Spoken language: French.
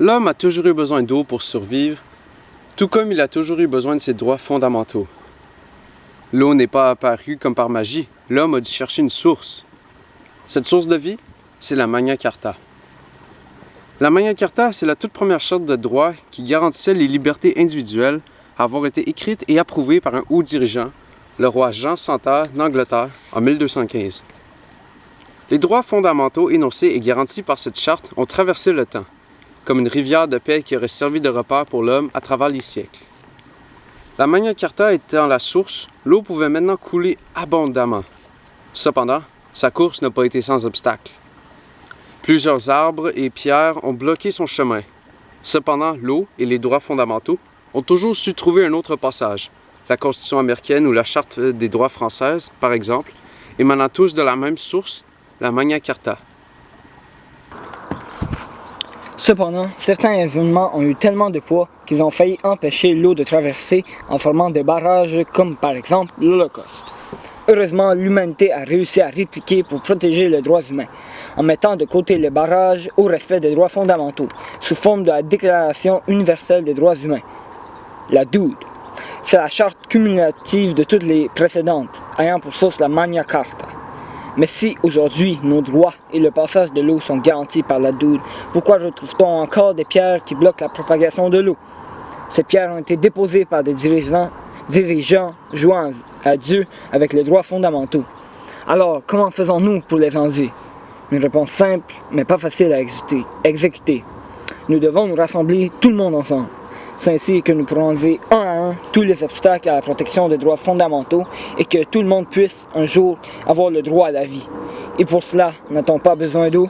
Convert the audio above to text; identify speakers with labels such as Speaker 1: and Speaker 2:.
Speaker 1: L'homme a toujours eu besoin d'eau pour survivre, tout comme il a toujours eu besoin de ses droits fondamentaux. L'eau n'est pas apparue comme par magie, l'homme a dû chercher une source. Cette source de vie, c'est la Magna Carta. La Magna Carta, c'est la toute première charte de droit qui garantissait les libertés individuelles à avoir été écrite et approuvée par un haut dirigeant, le roi Jean Santerre d'Angleterre, en 1215. Les droits fondamentaux énoncés et garantis par cette charte ont traversé le temps, comme une rivière de paix qui aurait servi de repère pour l'homme à travers les siècles. La Magna Carta étant la source, l'eau pouvait maintenant couler abondamment. Cependant, sa course n'a pas été sans obstacle. Plusieurs arbres et pierres ont bloqué son chemin. Cependant, l'eau et les droits fondamentaux ont toujours su trouver un autre passage. La Constitution américaine ou la Charte des droits française, par exemple, émanant tous de la même source, la Magna Carta.
Speaker 2: Cependant, certains événements ont eu tellement de poids qu'ils ont failli empêcher l'eau de traverser en formant des barrages comme par exemple l'Holocauste. Heureusement, l'humanité a réussi à répliquer pour protéger les droits humains, en mettant de côté les barrages au respect des droits fondamentaux, sous forme de la Déclaration universelle des droits humains, la DUD. C'est la charte cumulative de toutes les précédentes, ayant pour source la Magna Carta. Mais si aujourd'hui nos droits et le passage de l'eau sont garantis par la DUD, pourquoi retrouve-t-on encore des pierres qui bloquent la propagation de l'eau? Ces pierres ont été déposées par des dirigeants jouant à Dieu avec les droits fondamentaux. Alors, comment faisons-nous pour les enlever? Une réponse simple, mais pas facile à exécuter. Nous devons nous rassembler tout le monde ensemble. C'est ainsi que nous pourrons enlever un à un tous les obstacles à la protection des droits fondamentaux et que tout le monde puisse un jour avoir le droit à la vie. Et pour cela, n'a-t-on pas besoin d'eau?